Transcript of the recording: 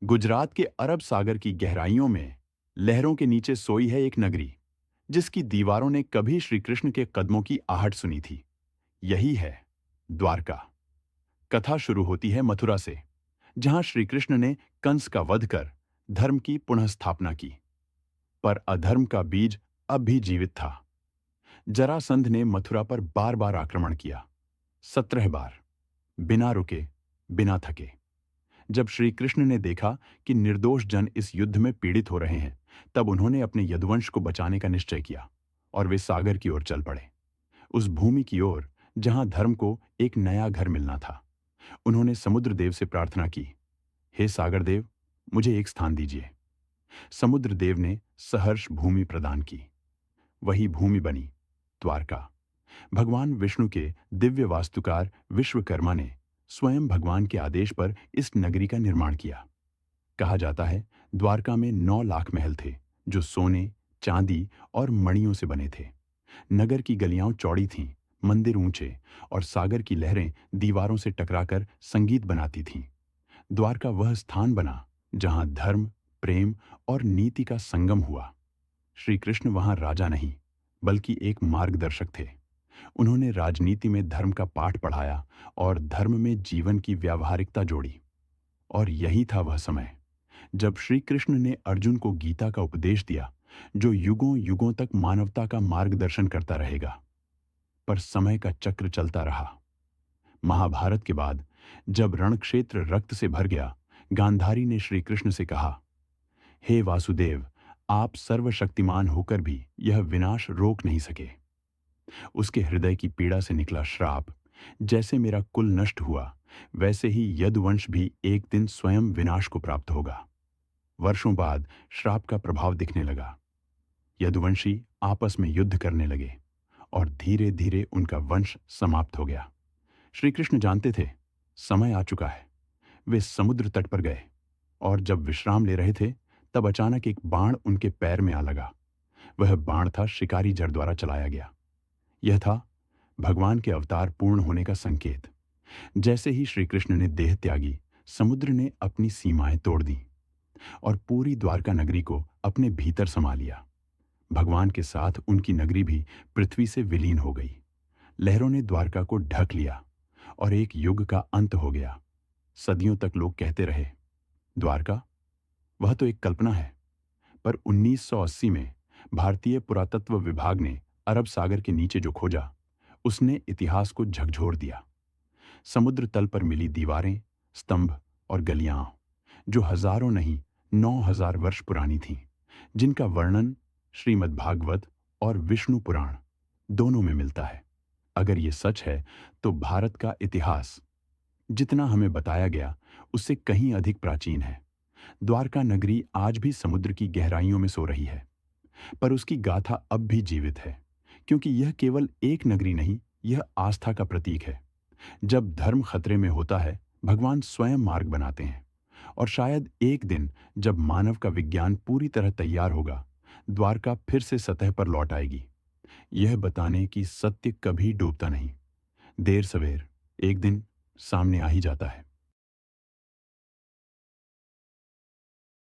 गुजरात के अरब सागर की गहराइयों में लहरों के नीचे सोई है एक नगरी जिसकी दीवारों ने कभी श्री कृष्ण के कदमों की आहट सुनी थी। यही है द्वारका। कथा शुरू होती है मथुरा से, जहां श्री कृष्ण ने कंस का वध कर धर्म की पुनः स्थापना की। पर अधर्म का बीज अब भी जीवित था। जरासंध ने मथुरा पर बार बार आक्रमण किया, 17 बार, बिना रुके, बिना थके। जब श्री कृष्ण ने देखा कि निर्दोष जन इस युद्ध में पीड़ित हो रहे हैं, तब उन्होंने अपने यदुवंश को बचाने का निश्चय किया और वे सागर की ओर चल पड़े, उस भूमि की ओर जहां धर्म को एक नया घर मिलना था। उन्होंने समुद्र देव से प्रार्थना की, हे सागर देव, मुझे एक स्थान दीजिए। समुद्र देव ने सहर्ष भूमि प्रदान की। वही भूमि बनी द्वारका। भगवान विष्णु के दिव्य वास्तुकार विश्वकर्मा ने स्वयं भगवान के आदेश पर इस नगरी का निर्माण किया। कहा जाता है द्वारका में 9 लाख महल थे, जो सोने, चांदी और मणियों से बने थे। नगर की गलियां चौड़ी थीं, मंदिर ऊंचे, और सागर की लहरें दीवारों से टकराकर संगीत बनाती थीं। द्वारका वह स्थान बना जहां धर्म, प्रेम और नीति का संगम हुआ। श्री कृष्ण वहां राजा नहीं, बल्कि एक मार्गदर्शक थे। उन्होंने राजनीति में धर्म का पाठ पढ़ाया और धर्म में जीवन की व्यावहारिकता जोड़ी। और यही था वह समय जब श्री कृष्ण ने अर्जुन को गीता का उपदेश दिया, जो युगों युगों तक मानवता का मार्गदर्शन करता रहेगा। पर समय का चक्र चलता रहा। महाभारत के बाद जब रणक्षेत्र रक्त से भर गया, गांधारी ने श्री कृष्ण से कहा, हे वासुदेव, आप सर्वशक्तिमान होकर भी यह विनाश रोक नहीं सके। उसके हृदय की पीड़ा से निकला श्राप, जैसे मेरा कुल नष्ट हुआ, वैसे ही यदुवंश भी एक दिन स्वयं विनाश को प्राप्त होगा। वर्षों बाद श्राप का प्रभाव दिखने लगा। यदुवंशी आपस में युद्ध करने लगे और धीरे धीरे उनका वंश समाप्त हो गया। श्री कृष्ण जानते थे समय आ चुका है। वे समुद्र तट पर गए और जब विश्राम ले रहे थे, तब अचानक एक बाण उनके पैर में आ लगा। वह बाण था शिकारी जर द्वारा चलाया गया। यह था भगवान के अवतार पूर्ण होने का संकेत। जैसे ही श्री कृष्ण ने देह त्यागी, समुद्र ने अपनी सीमाएं तोड़ दी और पूरी द्वारका नगरी को अपने भीतर समा लिया। भगवान के साथ उनकी नगरी भी पृथ्वी से विलीन हो गई। लहरों ने द्वारका को ढक लिया और एक युग का अंत हो गया। सदियों तक लोग कहते रहे, द्वारका, वह तो एक कल्पना है। पर 1980 में भारतीय पुरातत्व विभाग ने अरब सागर के नीचे जो खोजा, उसने इतिहास को झकझोर दिया। समुद्र तल पर मिली दीवारें, स्तंभ और गलियां, जो हजारों नहीं 9,000 वर्ष पुरानी थीं, जिनका वर्णन श्रीमद् भागवत और विष्णु पुराण दोनों में मिलता है। अगर ये सच है, तो भारत का इतिहास जितना हमें बताया गया, उससे कहीं अधिक प्राचीन है। द्वारका नगरी आज भी समुद्र की गहराइयों में सो रही है, पर उसकी गाथा अब भी जीवित है, क्योंकि यह केवल एक नगरी नहीं, यह आस्था का प्रतीक है। जब धर्म खतरे में होता है, भगवान स्वयं मार्ग बनाते हैं। और शायद एक दिन जब मानव का विज्ञान पूरी तरह तैयार होगा, द्वारका फिर से सतह पर लौट आएगी, यह बताने कि सत्य कभी डूबता नहीं। देर सवेर एक दिन सामने आ ही जाता है।